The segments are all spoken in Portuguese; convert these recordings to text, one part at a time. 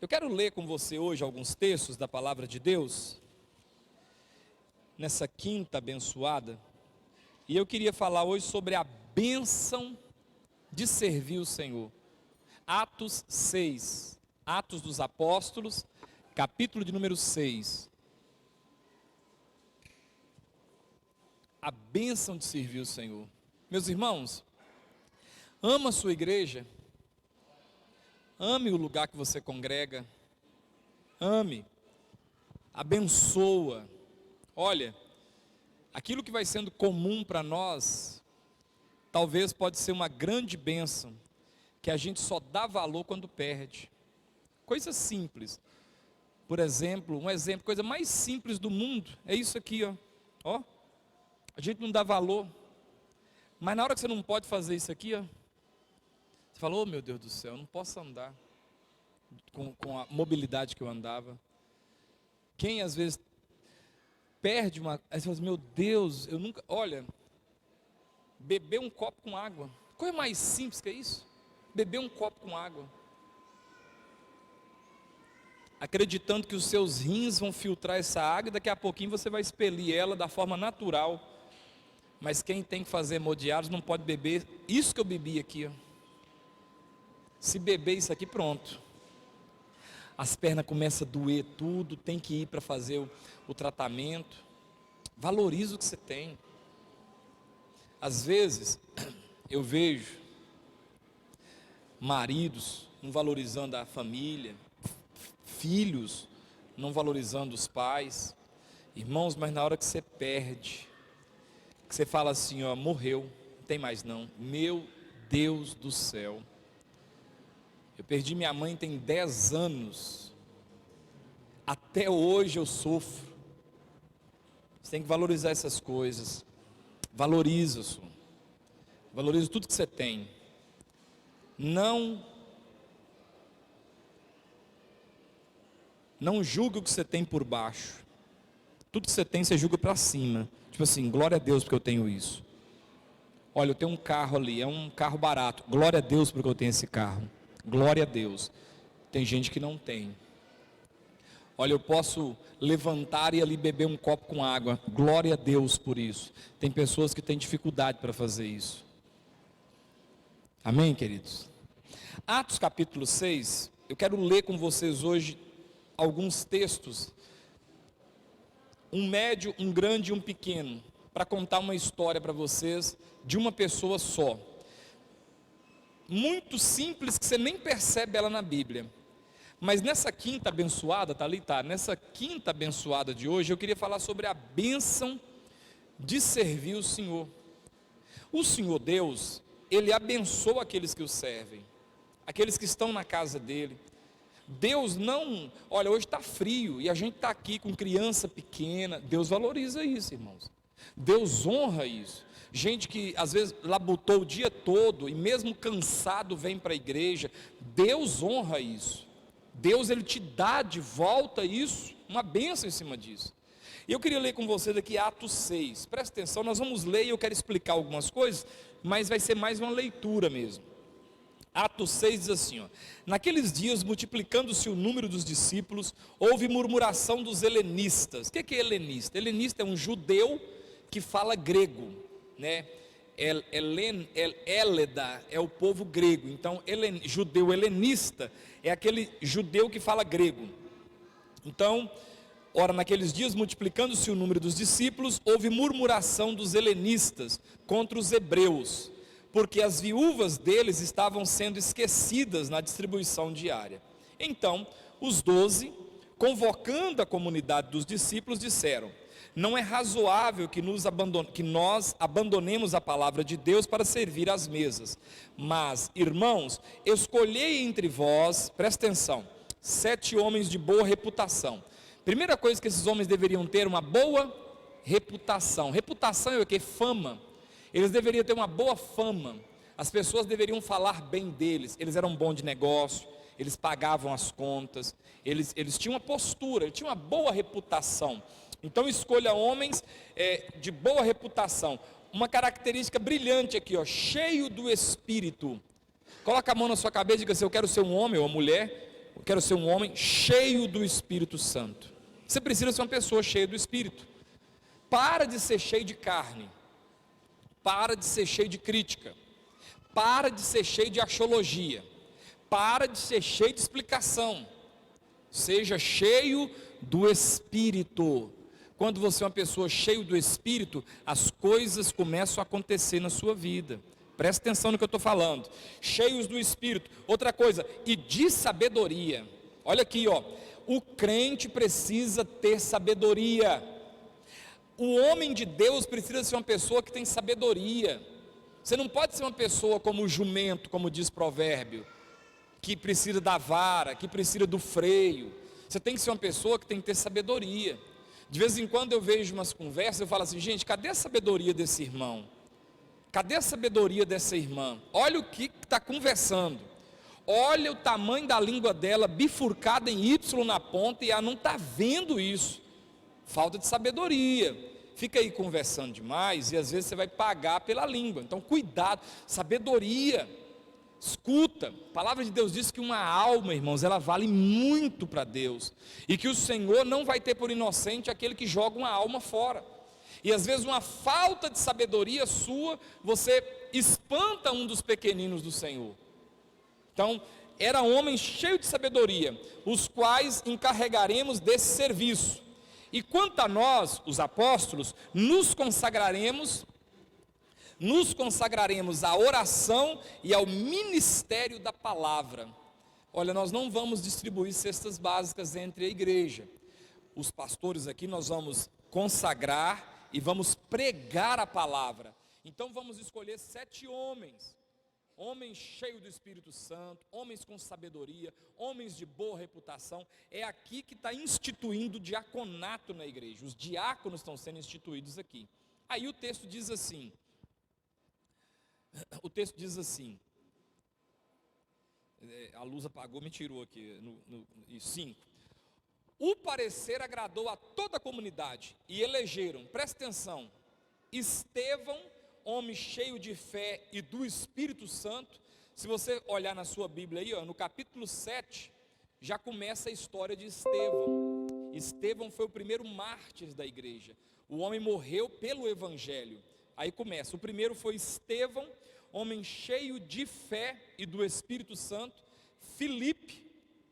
Eu quero ler com você hoje alguns textos da palavra de Deus, nessa quinta abençoada, e eu queria falar hoje sobre a bênção de servir o Senhor. Atos 6, Atos dos Apóstolos, capítulo de número 6. A bênção de servir o Senhor. Meus irmãos, ama a sua igreja, ame o lugar que você congrega, ame, abençoa. Olha, aquilo que vai sendo comum para nós, talvez pode ser uma grande bênção, que a gente só dá valor quando perde. Coisa simples. Por exemplo, coisa mais simples do mundo, é isso aqui, ó. A gente não dá valor, mas na hora que você não pode fazer isso aqui, você fala, oh meu Deus do céu, eu não posso andar com a mobilidade que eu andava. Quem às vezes perde aí você fala, meu Deus, eu nunca, olha, beber um copo com água, coisa mais simples que é isso, beber um copo com água, acreditando que os seus rins vão filtrar essa água e daqui a pouquinho você vai expelir ela da forma natural, mas quem tem que fazer hemodiálise não pode beber isso que eu bebi aqui, se beber isso aqui, pronto, as pernas começam a doer tudo, tem que ir para fazer o tratamento. Valoriza o que você tem. Às vezes eu vejo maridos não valorizando a família, filhos não valorizando os pais. Irmãos, mas na hora que você perde, que você fala assim, morreu, não tem mais não, meu Deus do céu, eu perdi minha mãe tem 10 anos, até hoje eu sofro. Você tem que valorizar essas coisas, valoriza tudo que você tem, não julgue o que você tem por baixo, tudo que você tem você julga para cima, tipo assim, glória a Deus porque eu tenho isso. Olha, eu tenho um carro ali, é um carro barato, glória a Deus porque eu tenho esse carro, glória a Deus. Tem gente que não tem. Olha, eu posso levantar e ali beber um copo com água, glória a Deus por isso. Tem pessoas que têm dificuldade para fazer isso. Amém, queridos? Atos capítulo 6, eu quero ler com vocês hoje alguns textos, um médio, um grande e um pequeno, para contar uma história para vocês de uma pessoa só, muito simples que você nem percebe ela na Bíblia, mas nessa quinta abençoada, nessa quinta abençoada de hoje, eu queria falar sobre a bênção de servir o Senhor. O Senhor Deus, Ele abençoa aqueles que o servem, aqueles que estão na casa dEle. Deus não, olha, hoje está frio e a gente está aqui com criança pequena, Deus valoriza isso, irmãos, Deus honra isso. Gente que às vezes labutou o dia todo e mesmo cansado vem para a igreja, Deus honra isso. Deus, Ele te dá de volta isso, uma bênção em cima disso. E eu queria ler com vocês aqui Atos 6, presta atenção, nós vamos ler e eu quero explicar algumas coisas, mas vai ser mais uma leitura mesmo. Atos 6 diz assim, naqueles dias, multiplicando-se o número dos discípulos, houve murmuração dos helenistas. O que é helenista? Helenista é um judeu que fala grego, né? Héleda é o povo grego, então judeu helenista é aquele judeu que fala grego. Então, ora, naqueles dias, multiplicando-se o número dos discípulos, houve murmuração dos helenistas contra os hebreus, porque as viúvas deles estavam sendo esquecidas na distribuição diária. Então, os 12, convocando a comunidade dos discípulos, disseram, não é razoável que nós abandonemos a palavra de Deus para servir às mesas, mas, irmãos, escolhei entre vós, presta atenção, 7 homens de boa reputação. Primeira coisa que esses homens deveriam ter, uma boa reputação. Reputação é o que? Fama. Eles deveriam ter uma boa fama, as pessoas deveriam falar bem deles, eles eram bons de negócio, eles pagavam as contas, eles tinham uma postura, eles tinham uma boa reputação. Então escolha homens de boa reputação. Uma característica brilhante aqui, cheio do Espírito. Coloca a mão na sua cabeça e diga assim, eu quero ser um homem ou uma mulher quero ser um homem cheio do Espírito Santo. Você precisa ser uma pessoa cheia do Espírito. Para de ser cheio de carne. Para de ser cheio de crítica. Para de ser cheio de axiologia. Para de ser cheio de explicação. Seja cheio do Espírito. Quando você é uma pessoa cheia do Espírito, as coisas começam a acontecer na sua vida. Presta atenção no que eu estou falando. Cheios do Espírito. Outra coisa, e de sabedoria. Olha aqui, ó. O crente precisa ter sabedoria. O homem de Deus precisa ser uma pessoa que tem sabedoria. Você não pode ser uma pessoa como o jumento, como diz provérbio, que precisa da vara, que precisa do freio. Você tem que ser uma pessoa que tem que ter sabedoria. De vez em quando eu vejo umas conversas, eu falo assim, gente, cadê a sabedoria desse irmão? Cadê a sabedoria dessa irmã? Olha o que está conversando. Olha o tamanho da língua dela, bifurcada em Y na ponta, e ela não está vendo isso. Falta de sabedoria. Fica aí conversando demais, e às vezes você vai pagar pela língua. Então cuidado, sabedoria. Escuta, a palavra de Deus diz que uma alma, irmãos, ela vale muito para Deus, e que o Senhor não vai ter por inocente aquele que joga uma alma fora. E às vezes uma falta de sabedoria sua, você espanta um dos pequeninos do Senhor. Então, era homem cheio de sabedoria, os quais encarregaremos desse serviço. E quanto a nós, os apóstolos, nos consagraremos à oração e ao ministério da palavra. Olha, nós não vamos distribuir cestas básicas entre a igreja. Os pastores aqui nós vamos consagrar e vamos pregar a palavra. Então vamos escolher 7 homens cheios do Espírito Santo, homens com sabedoria, homens de boa reputação. É aqui que está instituindo o diaconato na igreja. Os diáconos estão sendo instituídos aqui. Aí o texto diz assim, a luz apagou, me tirou aqui, 5. O parecer agradou a toda a comunidade, e elegeram, presta atenção, Estevão, homem cheio de fé e do Espírito Santo. Se você olhar na sua Bíblia aí, ó, no capítulo 7, já começa a história de Estevão. Estevão foi o primeiro mártir da igreja, o homem morreu pelo Evangelho. Aí começa, o primeiro foi Estevão, homem cheio de fé e do Espírito Santo, Filipe,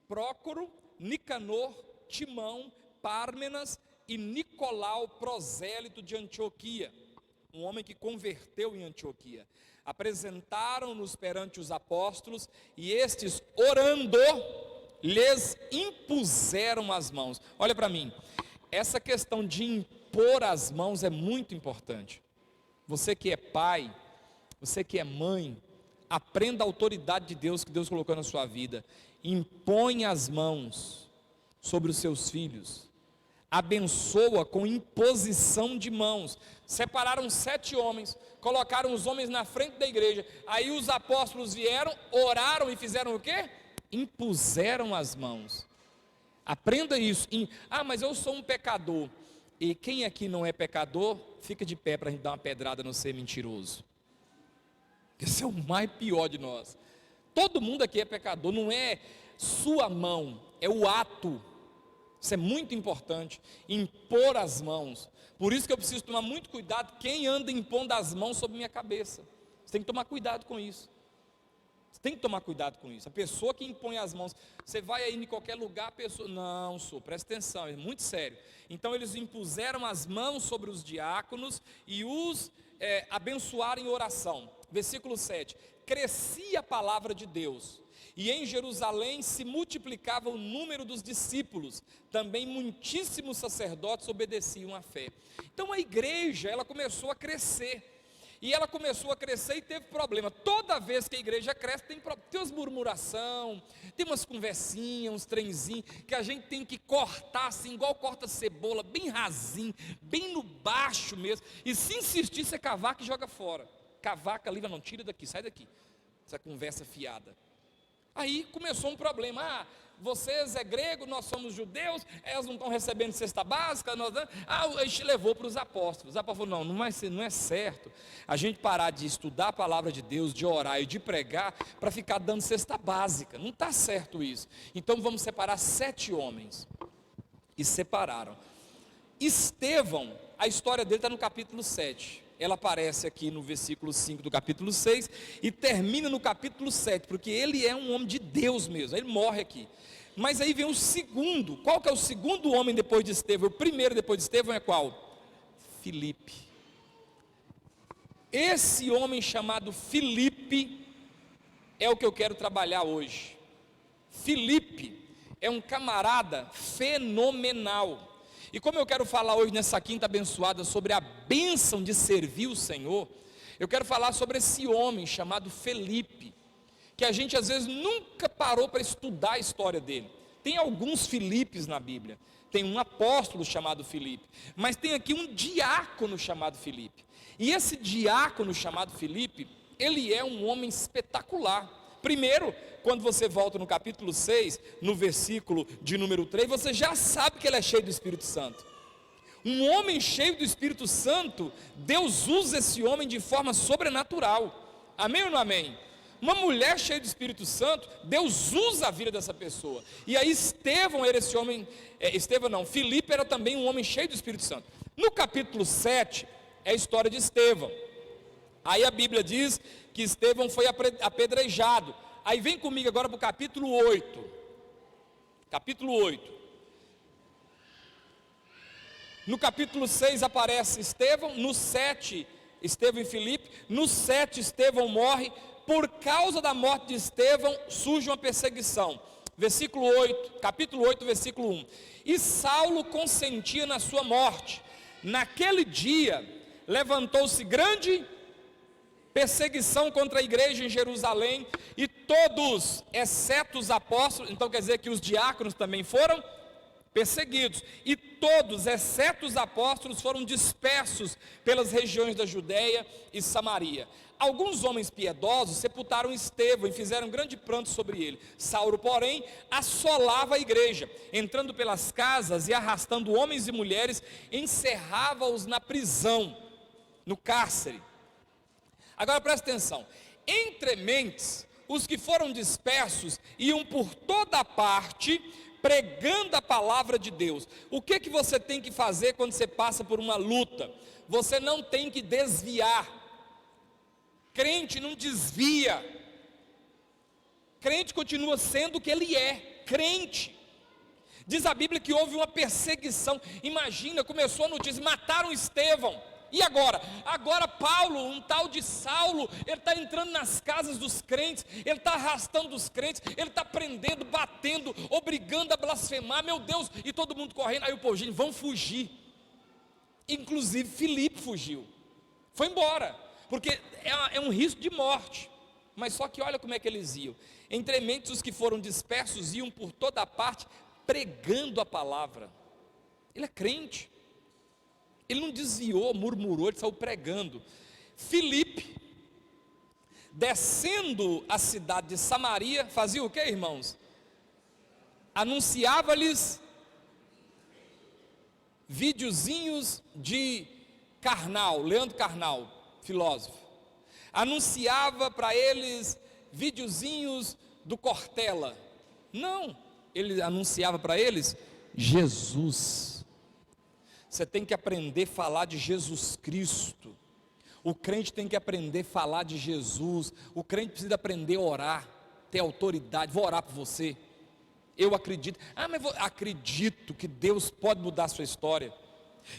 Prócoro, Nicanor, Timão, Pármenas e Nicolau, prosélito de Antioquia, um homem que converteu em Antioquia. Apresentaram-nos perante os apóstolos, e estes, orando, lhes impuseram as mãos. Olha para mim, essa questão de impor as mãos é muito importante. Você que é pai, você que é mãe, aprenda a autoridade de Deus que Deus colocou na sua vida. Impõe as mãos sobre os seus filhos, abençoa com imposição de mãos. Separaram 7 homens, colocaram os homens na frente da igreja, aí os apóstolos vieram, oraram e fizeram o quê? Impuseram as mãos. Aprenda isso. Mas eu sou um pecador. E quem aqui não é pecador, fica de pé para a gente dar uma pedrada no ser mentiroso. Esse é o mais pior de nós. Todo mundo aqui é pecador, não é sua mão, é o ato. Isso é muito importante, impor as mãos. Por isso que eu preciso tomar muito cuidado quem anda impondo as mãos sobre minha cabeça. Você tem que tomar cuidado com isso. Você tem que tomar cuidado com isso. A pessoa que impõe as mãos, você vai aí em qualquer lugar, a pessoa, não, presta atenção, é muito sério. Então eles impuseram as mãos sobre os diáconos e os abençoaram em oração. Versículo 7, crescia a palavra de Deus, e em Jerusalém se multiplicava o número dos discípulos, também muitíssimos sacerdotes obedeciam à fé. Então a igreja, ela começou a crescer, e ela começou a crescer e teve problema. Toda vez que a igreja cresce, tem umas murmuração, tem umas conversinhas, uns trenzinhos, que a gente tem que cortar assim, igual corta cebola, bem rasinho, bem no baixo mesmo, e se insistir, você cavaca e joga fora. Cavaca, livra, não, tira daqui, sai daqui, essa conversa fiada. Aí começou um problema, vocês é grego, nós somos judeus, elas não estão recebendo cesta básica, a gente levou para os apóstolos. Os apóstolos falaram, não é certo a gente parar de estudar a palavra de Deus, de orar e de pregar, para ficar dando cesta básica, não está certo isso. Então vamos separar 7 homens, e separaram. Estevão, a história dele está no capítulo 7, ela aparece aqui no versículo 5 do capítulo 6, e termina no capítulo 7, porque ele é um homem de Deus mesmo, ele morre aqui. Mas aí vem o segundo. Qual que é o segundo homem depois de Estevão? O primeiro depois de Estevão é qual? Filipe. Esse homem chamado Filipe é o que eu quero trabalhar hoje. Filipe é um camarada fenomenal. E como eu quero falar hoje nessa quinta abençoada sobre a bênção de servir o Senhor, eu quero falar sobre esse homem chamado Filipe, que a gente às vezes nunca parou para estudar a história dele. Tem alguns Filipes na Bíblia, tem um apóstolo chamado Filipe, mas tem aqui um diácono chamado Filipe, e esse diácono chamado Filipe, ele é um homem espetacular. Primeiro, quando você volta no capítulo 6, no versículo de número 3, você já sabe que ele é cheio do Espírito Santo. Um homem cheio do Espírito Santo, Deus usa esse homem de forma sobrenatural. Amém ou não amém? Uma mulher cheia do Espírito Santo, Deus usa a vida dessa pessoa. E aí Estevão era esse homem, Filipe era também um homem cheio do Espírito Santo. No capítulo 7, é a história de Estevão. Aí a Bíblia diz que Estevão foi apedrejado. Aí vem comigo agora para o capítulo 8. Capítulo 8. No capítulo 6 aparece Estevão, no 7, Estevão e Filipe, no 7 Estevão morre. Por causa da morte de Estevão, surge uma perseguição. Versículo 8, capítulo 8, versículo 1. E Saulo consentia na sua morte. Naquele dia, levantou-se grande perseguição contra a igreja em Jerusalém, e todos, exceto os apóstolos, então quer dizer que os diáconos também foram perseguidos, e todos, exceto os apóstolos, foram dispersos pelas regiões da Judéia e Samaria. Alguns homens piedosos sepultaram Estevão e fizeram grande pranto sobre ele. Saulo, porém, assolava a igreja, entrando pelas casas e arrastando homens e mulheres, encerrava-os na prisão, no cárcere. Agora presta atenção, entre mentes, os que foram dispersos iam por toda parte, pregando a palavra de Deus. O que você tem que fazer quando você passa por uma luta? Você não tem que desviar. Crente não desvia. Crente continua sendo o que ele é, crente. Diz a Bíblia que houve uma perseguição. Imagina, começou a notícia, mataram Estevão. E agora? Agora Paulo, um tal de Saulo, ele está entrando nas casas dos crentes, ele está arrastando os crentes, ele está prendendo, batendo, obrigando a blasfemar, meu Deus, e todo mundo correndo. Aí o povo, gente, vão fugir. Inclusive Filipe fugiu, foi embora, porque é um risco de morte. Mas só que olha como é que eles iam. Entre mentes os que foram dispersos iam por toda parte, pregando a palavra. Ele é crente. Ele não desviou, murmurou, ele saiu pregando. Filipe, descendo a cidade de Samaria, fazia o que, irmãos? Anunciava-lhes videozinhos de Karnal, Leandro Carnal, filósofo. Anunciava para eles videozinhos do Cortella. Não, ele anunciava para eles Jesus. Você tem que aprender a falar de Jesus Cristo. O crente tem que aprender a falar de Jesus. O crente precisa aprender a orar, ter autoridade. Vou orar por você. Eu acredito. Acredito que Deus pode mudar a sua história.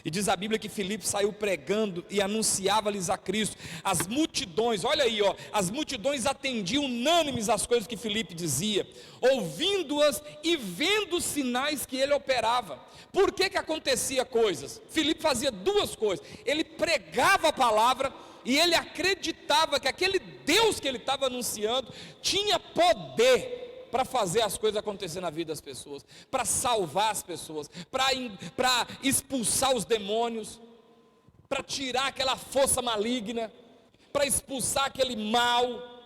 E diz a Bíblia que Filipe saiu pregando e anunciava-lhes a Cristo. As multidões, olha aí, as multidões atendiam unânimes às coisas que Filipe dizia, ouvindo-as e vendo os sinais que ele operava. Por que acontecia coisas? Filipe fazia duas coisas: ele pregava a palavra e ele acreditava que aquele Deus que ele estava anunciando tinha poder para fazer as coisas acontecer na vida das pessoas, para salvar as pessoas, para expulsar os demônios, para tirar aquela força maligna, para expulsar aquele mal.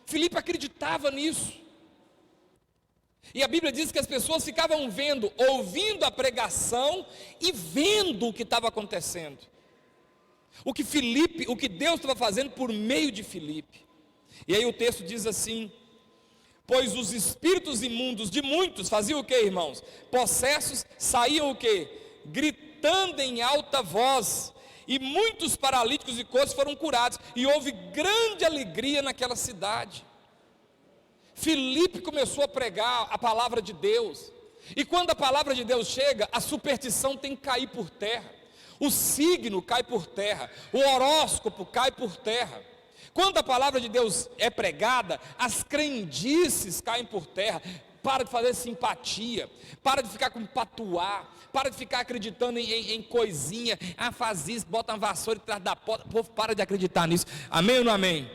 Filipe acreditava nisso. E a Bíblia diz que as pessoas ficavam vendo, ouvindo a pregação e vendo o que estava acontecendo. O que Deus estava fazendo por meio de Filipe. E aí o texto diz assim: pois os espíritos imundos de muitos faziam o que, irmãos? Possessos saíam o que? Gritando em alta voz, e muitos paralíticos e coxos foram curados, e houve grande alegria naquela cidade. Filipe começou a pregar a palavra de Deus, e quando a palavra de Deus chega, a superstição tem que cair por terra, o signo cai por terra, o horóscopo cai por terra. Quando a palavra de Deus é pregada, as crendices caem por terra. Para de fazer simpatia, para de ficar com patuá, para de ficar acreditando em coisinha, faz isso, bota uma vassoura atrás da porta. O povo para de acreditar nisso, amém ou não amém?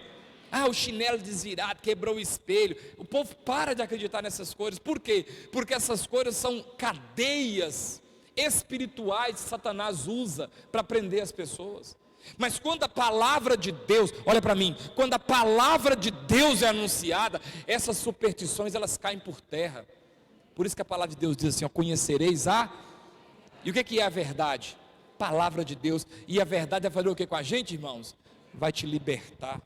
O chinelo desvirado, quebrou o espelho. O povo para de acreditar nessas coisas. Por quê? Porque essas coisas são cadeias espirituais que Satanás usa para prender as pessoas. Mas quando a palavra de Deus, olha para mim, quando a palavra de Deus é anunciada, essas superstições elas caem por terra. Por isso que a palavra de Deus diz assim: conhecereis e o que é a verdade? Palavra de Deus. E a verdade vai fazer o que com a gente, irmãos? Vai te libertar.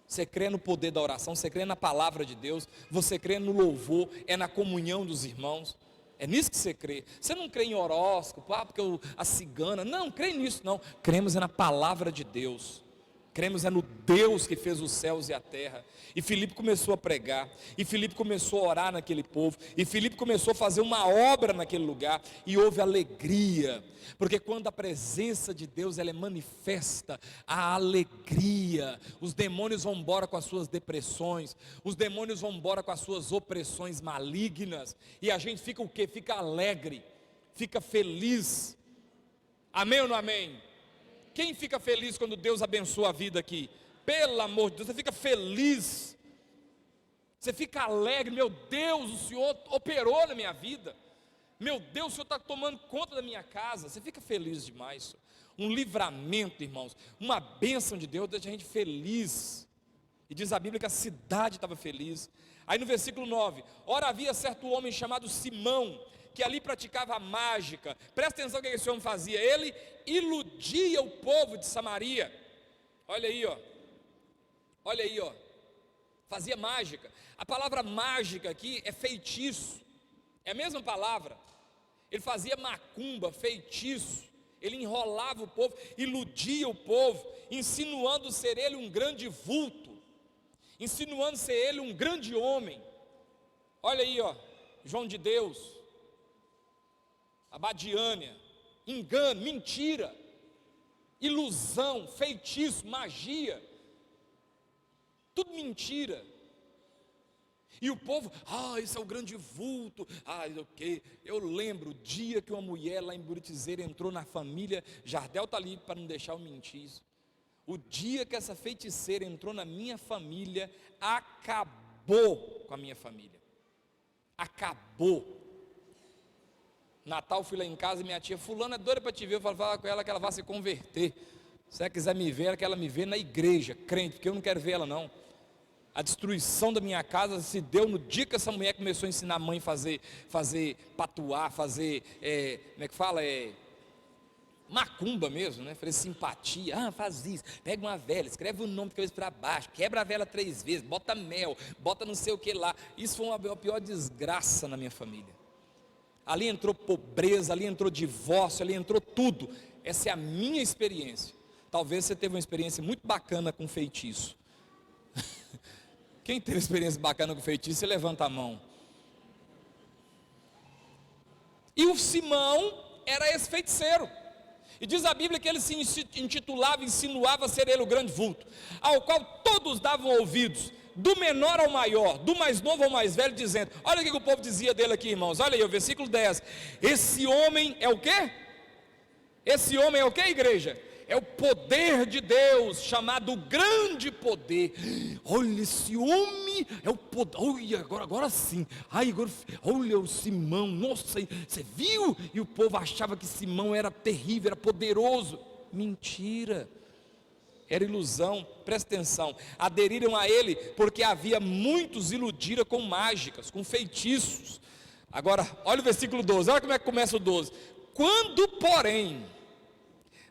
Você crê no poder da oração, você crê na palavra de Deus, você crê no louvor, é na comunhão dos irmãos, é nisso que você crê. Você não crê em horóscopo, porque a cigana, não crê nisso não, cremos é na palavra de Deus, cremos é no Deus que fez os céus e a terra. E Filipe começou a pregar, e Filipe começou a orar naquele povo, e Filipe começou a fazer uma obra naquele lugar, e houve alegria, porque quando a presença de Deus ela é manifesta, a alegria, os demônios vão embora com as suas depressões, os demônios vão embora com as suas opressões malignas, e a gente fica o quê? Fica alegre, fica feliz, amém ou não amém? Quem fica feliz quando Deus abençoa a vida aqui? Pelo amor de Deus, você fica feliz, você fica alegre. Meu Deus, o Senhor operou na minha vida, meu Deus, o Senhor está tomando conta da minha casa. Você fica feliz demais. Um livramento, irmãos, uma bênção de Deus deixa a gente feliz. E diz a Bíblia que a cidade estava feliz. Aí no versículo 9: ora havia certo homem chamado Simão, que ali praticava a mágica. Presta atenção no que esse homem fazia. Ele iludia o povo de Samaria. Olha aí, ó, fazia mágica. A palavra mágica aqui é feitiço, é a mesma palavra. Ele fazia macumba, feitiço, ele enrolava o povo, iludia o povo, insinuando ser ele um grande vulto, insinuando ser ele um grande homem. Olha aí, João de Deus, Abadiânia, engano, mentira, ilusão, feitiço, magia, tudo mentira. E o povo, isso é o grande vulto, ok. Eu lembro o dia que uma mulher lá em Buritizeira entrou na família, Jardel está ali para não deixar eu mentir isso. O dia que essa feiticeira entrou na minha família, acabou com a minha família, acabou. Natal fui lá em casa e minha tia, fulana é doida para te ver, eu falava com ela que ela vai se converter. Se ela quiser me ver, que ela me vê na igreja, crente, porque eu não quero ver ela não. A destruição da minha casa se deu no dia que essa mulher começou a ensinar a mãe a fazer patuá, fazer, como é que fala, macumba mesmo, né? Falei simpatia, faz isso, pega uma vela, escreve o nome de cabeça para baixo, quebra a vela 3 vezes, bota mel, bota não sei o que lá. Isso foi a pior desgraça na minha família. Ali entrou pobreza, ali entrou divórcio, ali entrou tudo. Essa é a minha experiência. Talvez você teve uma experiência muito bacana com feitiço. Quem teve experiência bacana com feitiço, você levanta a mão. E o Simão era esse feiticeiro. E diz a Bíblia que ele se intitulava, insinuava ser ele o grande vulto, ao qual todos davam ouvidos, do menor ao maior, do mais novo ao mais velho, dizendo, olha o que o povo dizia dele aqui, irmãos, olha aí, o versículo 10, esse homem é o quê? Esse homem é o quê, igreja? É o poder de Deus, chamado grande poder. Olha, esse homem é o poder. Olha, agora sim. Olha o Simão, nossa, você viu? E o povo achava que Simão era terrível, era poderoso. Mentira. era ilusão, presta atenção, aderiram a ele porque havia muitos iludira com mágicas, com feitiços. Agora, olha o versículo 12, olha como é que começa o 12. Quando, porém,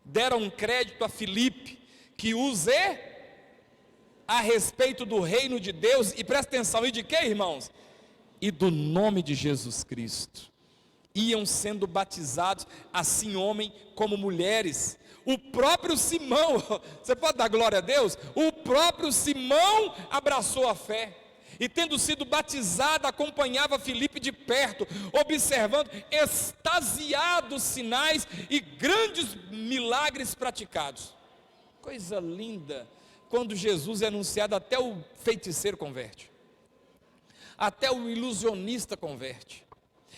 deram crédito a Filipe, que os a respeito do reino de Deus, e presta atenção, e de quê, irmãos? E do nome de Jesus Cristo, iam sendo batizados, assim homem como mulheres. O próprio Simão, você pode dar glória a Deus? O próprio Simão abraçou a fé, e tendo sido batizado, acompanhava Filipe de perto, observando extasiados sinais e grandes milagres praticados. Coisa linda, quando Jesus é anunciado, até o feiticeiro converte, até o ilusionista converte,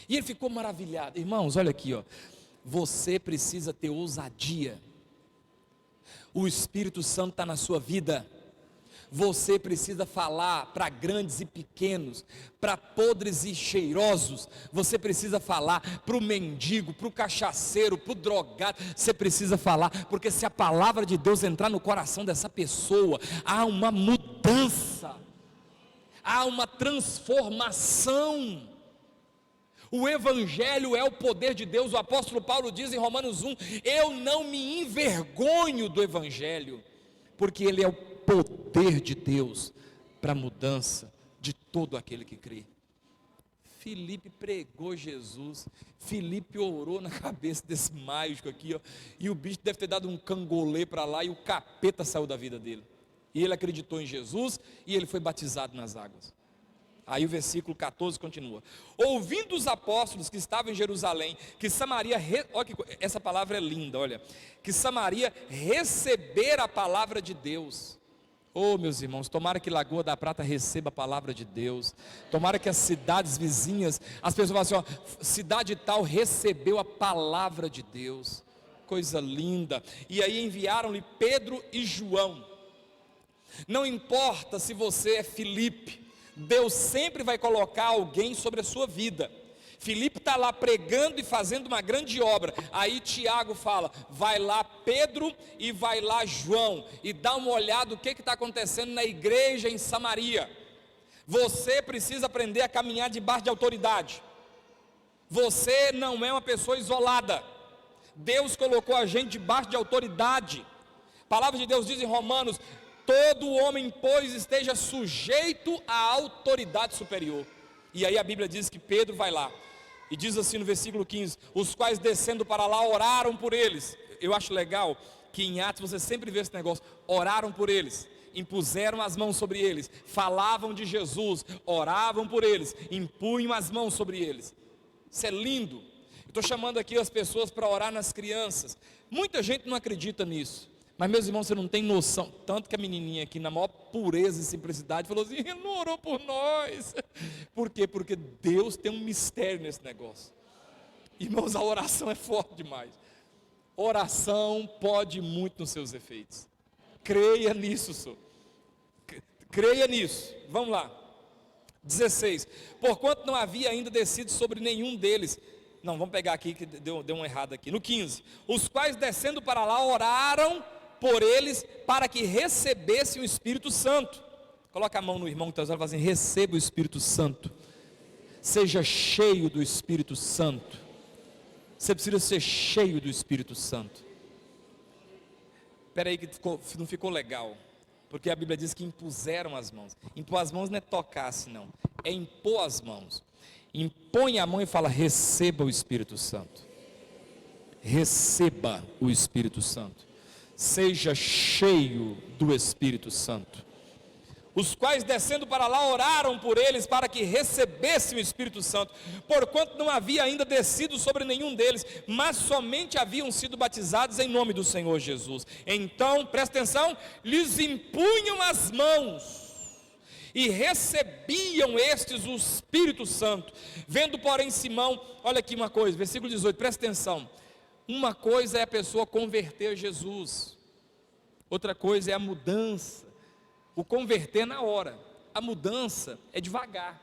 e ele ficou maravilhado. Irmãos, olha aqui, ó. Você precisa ter ousadia, o Espírito Santo está na sua vida. Você precisa falar para grandes e pequenos, para podres e cheirosos. Você precisa falar para o mendigo, para o cachaceiro, para o drogado. Você precisa falar, porque se a palavra de Deus entrar no coração dessa pessoa, há uma mudança, há uma transformação. O Evangelho é o poder de Deus. O apóstolo Paulo diz em Romanos 1, eu não me envergonho do Evangelho, porque ele é o poder de Deus para a mudança de todo aquele que crê. Filipe pregou Jesus, Filipe orou na cabeça desse mágico aqui, ó, e o bicho deve ter dado um cangolê para lá, e o capeta saiu da vida dele, e ele acreditou em Jesus, e ele foi batizado nas águas. Aí o versículo 14 continua, ouvindo os apóstolos que estavam em Jerusalém, que Samaria, olha que, essa palavra é linda, olha, que Samaria recebera a palavra de Deus. Oh, meus irmãos, tomara que Lagoa da Prata receba a palavra de Deus, tomara que as cidades vizinhas, as pessoas falam assim, ó, cidade tal recebeu a palavra de Deus, coisa linda. E aí enviaram-lhe Pedro e João. Não importa se você é Filipe, Deus sempre vai colocar alguém sobre a sua vida. Filipe está lá pregando e fazendo uma grande obra, aí Tiago fala, vai lá Pedro e vai lá João, e dá uma olhada o que está acontecendo na igreja em Samaria. Você precisa aprender a caminhar debaixo de autoridade, você não é uma pessoa isolada, Deus colocou a gente debaixo de autoridade. A palavra de Deus diz em Romanos, todo homem, pois, esteja sujeito à autoridade superior. E aí a Bíblia diz que Pedro vai lá, e diz assim no versículo 15, os quais descendo para lá, oraram por eles. Eu acho legal, que em Atos você sempre vê esse negócio, oraram por eles, impuseram as mãos sobre eles, falavam de Jesus, oravam por eles, impunham as mãos sobre eles. Isso é lindo. Eu estou chamando aqui as pessoas para orar nas crianças, muita gente não acredita nisso, mas meus irmãos, você não tem noção, tanto que a menininha aqui na maior pureza e simplicidade falou assim, ele não orou por nós. Por quê? Porque Deus tem um mistério nesse negócio. Irmãos, a oração é forte demais. Oração pode muito nos seus efeitos. Creia nisso, senhor. Creia nisso. Vamos lá. 16. Porquanto não havia ainda descido sobre nenhum deles. Não, vamos pegar aqui que deu um errado aqui. No 15. Os quais descendo para lá oraram por eles para que recebessem o Espírito Santo. Coloca a mão no irmão que está usando e fala assim, receba o Espírito Santo. Seja cheio do Espírito Santo. Você precisa ser cheio do Espírito Santo. Espera aí que não ficou legal, porque a Bíblia diz que impuseram as mãos. Impor as mãos não é tocar-se não, é impor as mãos. Impõe a mão e fala, receba o Espírito Santo. Receba o Espírito Santo. Seja cheio do Espírito Santo. Os quais descendo para lá oraram por eles para que recebessem o Espírito Santo, porquanto não havia ainda descido sobre nenhum deles, mas somente haviam sido batizados em nome do Senhor Jesus. Então, presta atenção, lhes impunham as mãos e recebiam estes o Espírito Santo. Vendo porém Simão, olha aqui uma coisa, versículo 18, presta atenção. Uma coisa é a pessoa converter a Jesus, outra coisa é a mudança. O converter na hora, a mudança é devagar,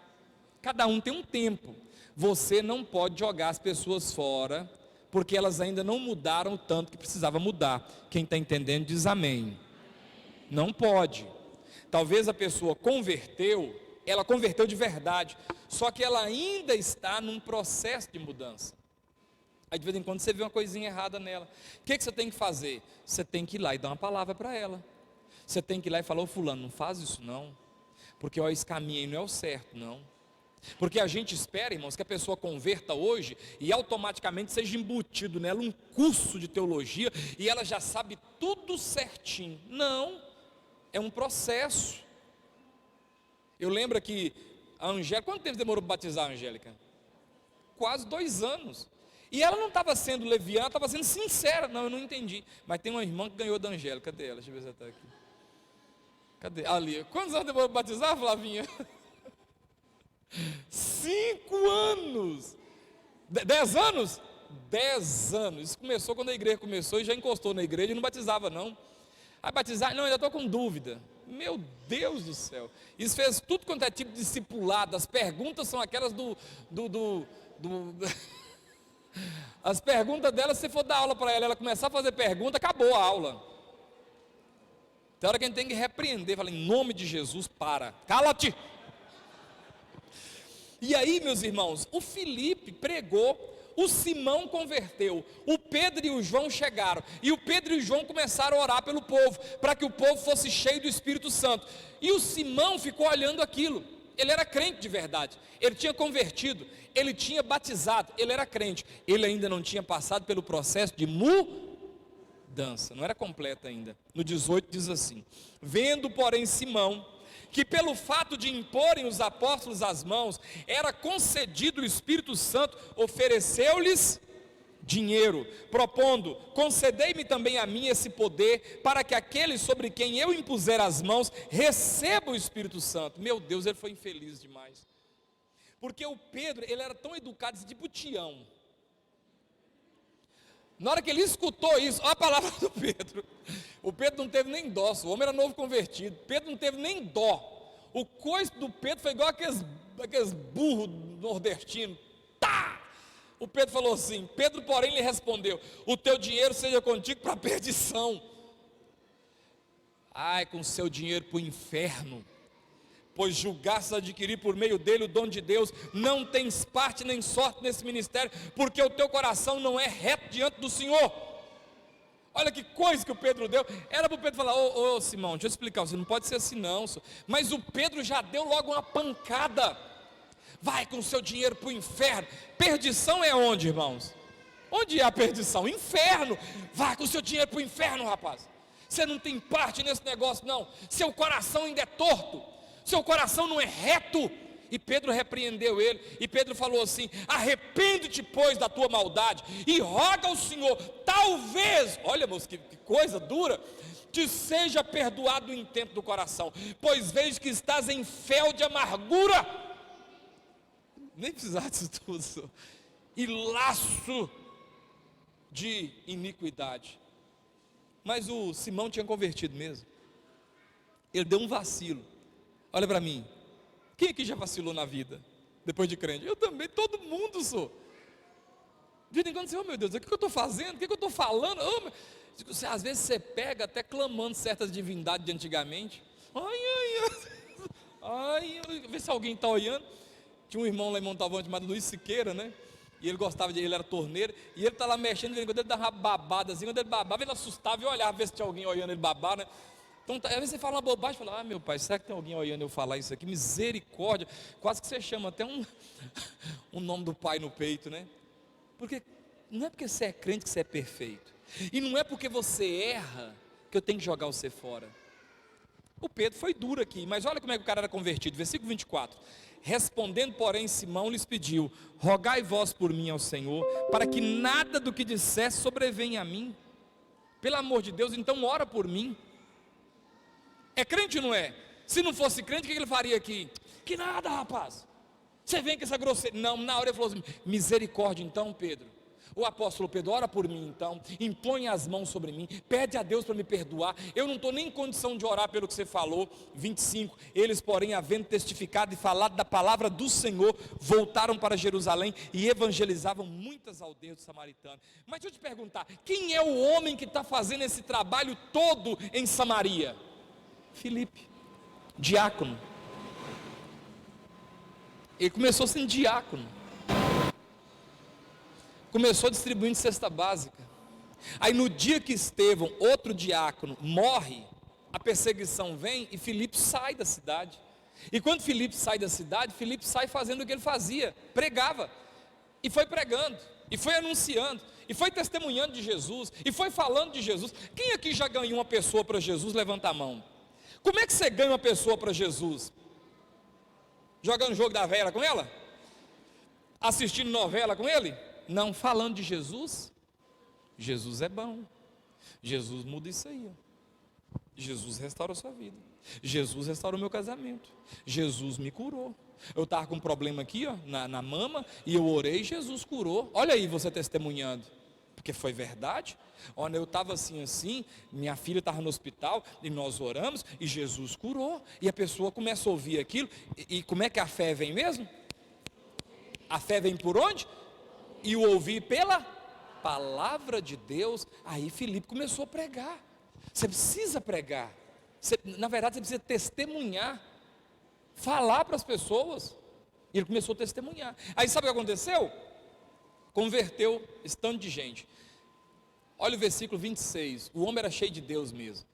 cada um tem um tempo. Você não pode jogar as pessoas fora, porque elas ainda não mudaram o tanto que precisava mudar. Quem está entendendo diz amém. Não pode. Talvez a pessoa converteu, ela converteu de verdade, só que ela ainda está num processo de mudança. Aí de vez em quando você vê uma coisinha errada nela. O que você tem que fazer? Você tem que ir lá e dar uma palavra para ela. Você tem que ir lá e falar: ô fulano, não faz isso não, porque ó, esse caminho aí não é o certo não. Porque a gente espera, irmãos, que a pessoa converta hoje e automaticamente seja embutido nela um curso de teologia e ela já sabe tudo certinho. Não, é um processo. Eu lembro que a Angélica, quanto tempo demorou para batizar a Angélica? Quase 2 anos. E ela não estava sendo leviana, estava sendo sincera. Não, eu não entendi. Mas tem uma irmã que ganhou da Angélica. Cadê ela? Deixa eu ver se ela está aqui. Cadê? Ali. Quantos anos demorou para batizar, Flavinha? 5 anos. 10 anos? 10 anos. Isso começou quando a igreja começou e já encostou na igreja e não batizava não. Aí batizar, não, ainda estou com dúvida. Meu Deus do céu. Isso fez tudo quanto é tipo de discipulado. As perguntas são aquelas As perguntas dela, se você for dar aula para ela começar a fazer pergunta, acabou a aula. Tem hora que a gente tem que repreender, falar: em nome de Jesus, para, cala-te. E aí, meus irmãos, o Filipe pregou, o Simão converteu, o Pedro e o João chegaram, e o Pedro e o João começaram a orar pelo povo, para que o povo fosse cheio do Espírito Santo, e o Simão ficou olhando aquilo. Ele era crente de verdade, ele tinha convertido, ele tinha batizado, ele era crente, ele ainda não tinha passado pelo processo de mudança, não era completo ainda. No 18 diz assim: vendo porém Simão, que pelo fato de imporem os apóstolos as mãos, era concedido o Espírito Santo, ofereceu-lhes dinheiro, propondo: concedei-me também a mim esse poder, para que aqueles sobre quem eu impuser as mãos, recebam o Espírito Santo. Meu Deus, ele foi infeliz demais, porque o Pedro, ele era tão educado, tipo Tião. Na hora que ele escutou isso, olha a palavra do Pedro. O Pedro não teve nem dó, o homem era novo convertido. Pedro não teve nem dó. O coice do Pedro foi igual aqueles burros nordestinos. Tá! O Pedro falou assim: Pedro, porém, lhe respondeu: o teu dinheiro seja contigo para a perdição. Ai, com seu dinheiro para o inferno, pois julgastes adquirir por meio dele o dom de Deus, não tens parte nem sorte nesse ministério, porque o teu coração não é reto diante do Senhor. Olha que coisa que o Pedro deu. Era para o Pedro falar: ô Simão, deixa eu explicar, você não pode ser assim não, senhor. Mas o Pedro já deu logo uma pancada. Vai com o seu dinheiro para o inferno. Perdição é onde, irmãos? Onde é a perdição? Inferno. Vai com o seu dinheiro para o inferno, rapaz. Você não tem parte nesse negócio não. Seu coração ainda é torto, seu coração não é reto. E Pedro repreendeu ele, e Pedro falou assim: arrepende-te pois da tua maldade, e roga ao Senhor, talvez, olha moço, que coisa dura, te seja perdoado o intento do coração, pois vejo que estás em fel de amargura. Nem precisava disso tudo, e laço de iniquidade. Mas o Simão tinha convertido mesmo. Ele deu um vacilo. Olha para mim, quem aqui já vacilou na vida, depois de crente? Eu também, todo mundo sou. De vez em quando você: oh meu Deus, o que eu estou fazendo? O que eu estou falando? Às vezes você pega até clamando certas divindades de antigamente. Vê se alguém está olhando. Tinha um irmão lá em Montalvão chamado Luiz Siqueira, né? E ele gostava ele era torneiro, e ele está lá mexendo, quando ele dava uma babada assim, quando ele babava, ele assustava e olhava, ver se tinha alguém olhando ele babar, né? Então, às vezes você fala uma bobagem, fala: ah meu pai, será que tem alguém olhando eu falar isso aqui? Misericórdia, quase que você chama até um nome do pai no peito, né? Porque não é porque você é crente que você é perfeito, e não é porque você erra que eu tenho que jogar você fora. O Pedro foi duro aqui, mas olha como é que o cara era convertido, versículo 24: respondendo porém Simão lhes pediu: rogai vós por mim ao Senhor, para que nada do que dissesse sobrevenha a mim. Pelo amor de Deus, então ora por mim. É crente ou não é? Se não fosse crente, o que ele faria aqui? Que nada, rapaz, você vem com essa grosseria. Não, na hora ele falou assim: misericórdia então, Pedro. O apóstolo Pedro: ora por mim então, impõe as mãos sobre mim, pede a Deus para me perdoar, eu não estou nem em condição de orar pelo que você falou. 25, eles porém, havendo testificado e falado da palavra do Senhor, voltaram para Jerusalém e evangelizavam muitas aldeias samaritanas. Mas deixa eu te perguntar, quem é o homem que está fazendo esse trabalho todo em Samaria? Filipe, diácono. Ele começou sendo diácono. Começou distribuindo cesta básica. Aí no dia que Estevão, outro diácono, morre, a perseguição vem e Filipe sai da cidade. E quando Filipe sai da cidade, Filipe sai fazendo o que ele fazia, pregava. E foi pregando, e foi anunciando, e foi testemunhando de Jesus, e foi falando de Jesus. Quem aqui já ganhou uma pessoa para Jesus? Levanta a mão. Como é que você ganha uma pessoa para Jesus? Jogando jogo da velha com ela? Assistindo novela com ele? Não, falando de Jesus. Jesus é bom. Jesus muda isso aí. Jesus restaurou sua vida. Jesus restaurou meu casamento. Jesus me curou. Eu estava com um problema aqui, ó, na mama, e eu orei e Jesus curou. Olha aí você testemunhando. Porque foi verdade. Olha, eu estava assim, minha filha estava no hospital, e nós oramos, e Jesus curou. E a pessoa começa a ouvir aquilo, e como é que a fé vem mesmo? A fé vem por onde? E o ouvir pela palavra de Deus. Aí Filipe começou a pregar. Você precisa pregar. Na verdade, você precisa testemunhar. Falar para as pessoas. E ele começou a testemunhar. Aí sabe o que aconteceu? Converteu esse tanto de gente. Olha o versículo 26. O homem era cheio de Deus mesmo.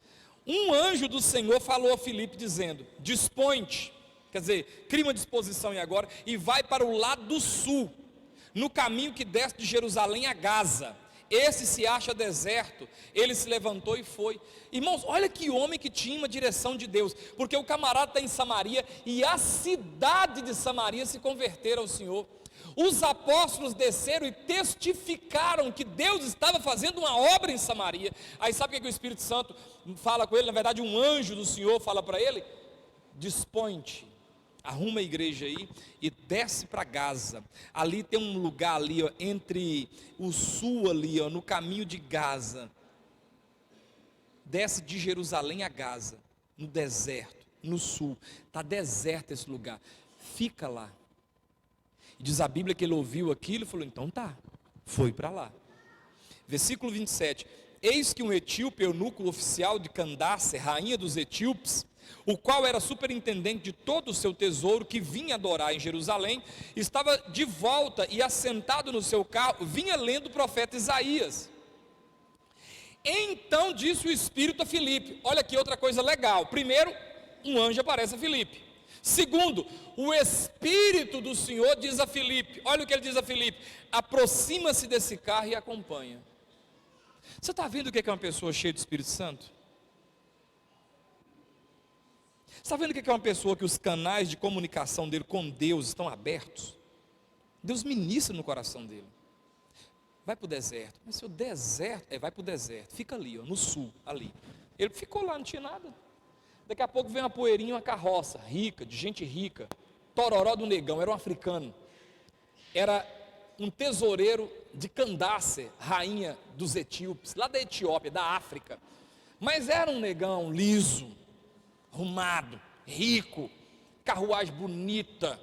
Um anjo do Senhor falou a Filipe dizendo: dispõe-te, quer dizer, cria uma disposição aí agora, e vai para o lado do sul, no caminho que desce de Jerusalém a Gaza. Esse se acha deserto. Ele se levantou e foi. Irmãos, olha que homem que tinha uma direção de Deus, porque o camarada está em Samaria, e a cidade de Samaria se converteram ao Senhor. Os apóstolos desceram e testificaram que Deus estava fazendo uma obra em Samaria. Aí sabe o que o Espírito Santo fala com ele? Na verdade, um anjo do Senhor fala para ele: dispõe-te, arruma a igreja aí e desce para Gaza. Ali tem um lugar ali, ó, entre o sul ali, ó, no caminho de Gaza. Desce de Jerusalém a Gaza, no deserto, no sul. Está deserto esse lugar. Fica lá. Diz a Bíblia que ele ouviu aquilo e falou: então tá, foi para lá. Versículo 27. Eis que um etíope, eunuco oficial de Candace, rainha dos etíopes, o qual era superintendente de todo o seu tesouro, que vinha adorar em Jerusalém, estava de volta e assentado no seu carro, vinha lendo o profeta Isaías. Então disse o Espírito a Filipe. Olha aqui outra coisa legal. Primeiro, um anjo aparece a Filipe. Segundo, o Espírito do Senhor diz a Filipe. Olha o que ele diz a Filipe: aproxima-se desse carro e acompanha. Você está vendo o que é uma pessoa cheia do Espírito Santo? Você está vendo o que é uma pessoa que os canais de comunicação dele com Deus estão abertos? Deus ministra no coração dele. Vai para o deserto. Mas se o deserto, vai para o deserto, fica ali, ó, no sul, ali. Ele ficou lá, não tinha nada. Daqui a pouco vem uma poeirinha, uma carroça rica, de gente rica. Tororó do Negão, era um africano. Era um tesoureiro de Candace, rainha dos etíopes, lá da Etiópia, da África. Mas era um negão liso, arrumado, rico, carruagem bonita.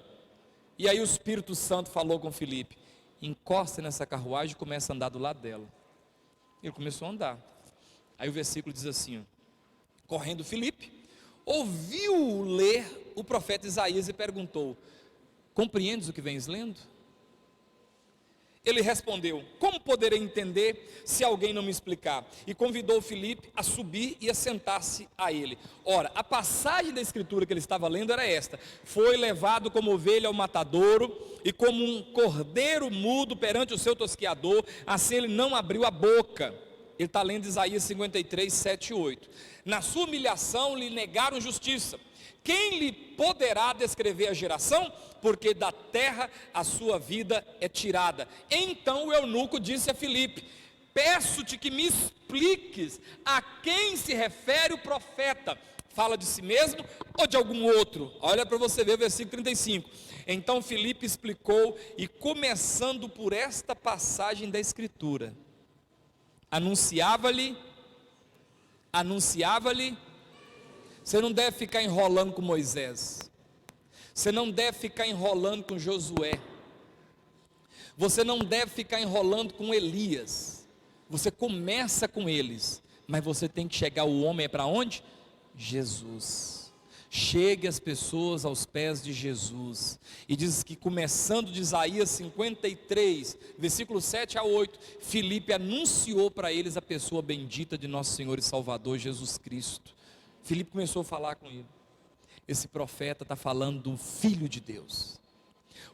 E aí o Espírito Santo falou com Filipe: encosta nessa carruagem e começa a andar do lado dela. Ele começou a andar. Aí o versículo diz assim, ó: correndo Filipe, ouviu ler o profeta Isaías e perguntou: compreendes o que vens lendo? Ele respondeu: como poderei entender se alguém não me explicar? E convidou Filipe a subir e a sentar-se a ele. Ora, a passagem da escritura que ele estava lendo era esta: foi levado como ovelha ao matadouro, e como um cordeiro mudo perante o seu tosquiador, assim ele não abriu a boca. Ele está lendo Isaías 53, 7 e 8. Na sua humilhação lhe negaram justiça. Quem lhe poderá descrever a geração? Porque da terra a sua vida é tirada. Então o eunuco disse a Filipe: peço-te que me expliques a quem se refere o profeta. Fala de si mesmo ou de algum outro? Olha para você ver o versículo 35. Então Filipe explicou, e começando por esta passagem da escritura, anunciava-lhe. Você não deve ficar enrolando com Moisés. Você não deve ficar enrolando com Josué. Você não deve ficar enrolando com Elias. Você começa com eles, mas você tem que chegar, o homem é para onde? Jesus. Chegue as pessoas aos pés de Jesus. E diz que começando de Isaías 53, versículo 7 a 8, Filipe anunciou para eles a pessoa bendita de nosso Senhor e Salvador Jesus Cristo. Filipe começou a falar com ele. Esse profeta está falando do Filho de Deus.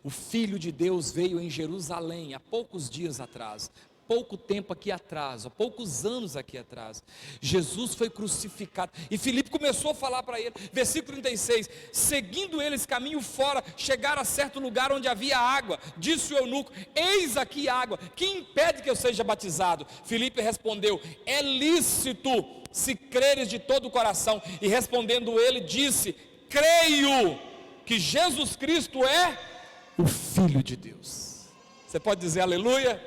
O Filho de Deus veio em Jerusalém há poucos dias atrás, pouco tempo aqui atrás, há poucos anos aqui atrás. Jesus foi crucificado, e Filipe começou a falar para ele, versículo 36, seguindo eles caminho fora, chegaram a certo lugar onde havia água, disse o eunuco, eis aqui água, que impede que eu seja batizado? Filipe respondeu, é lícito, se creres de todo o coração, e respondendo ele, disse, creio, que Jesus Cristo é o Filho de Deus. Você pode dizer aleluia?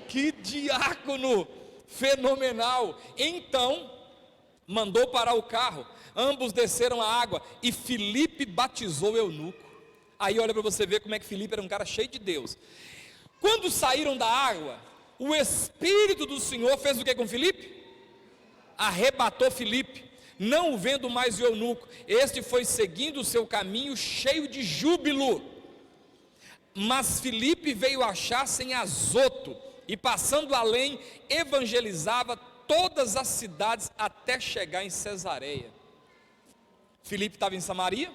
Que diácono fenomenal. Então mandou parar o carro, ambos desceram a água e Filipe batizou o eunuco. Aí olha para você ver como é que Filipe era um cara cheio de Deus. Quando saíram da água, o Espírito do Senhor fez o que com Filipe? Arrebatou Filipe, não o vendo mais o eunuco. Este foi seguindo o seu caminho cheio de júbilo. Mas Filipe veio achar-se em Azoto, e passando além, evangelizava todas as cidades até chegar em Cesareia. Filipe estava em Samaria,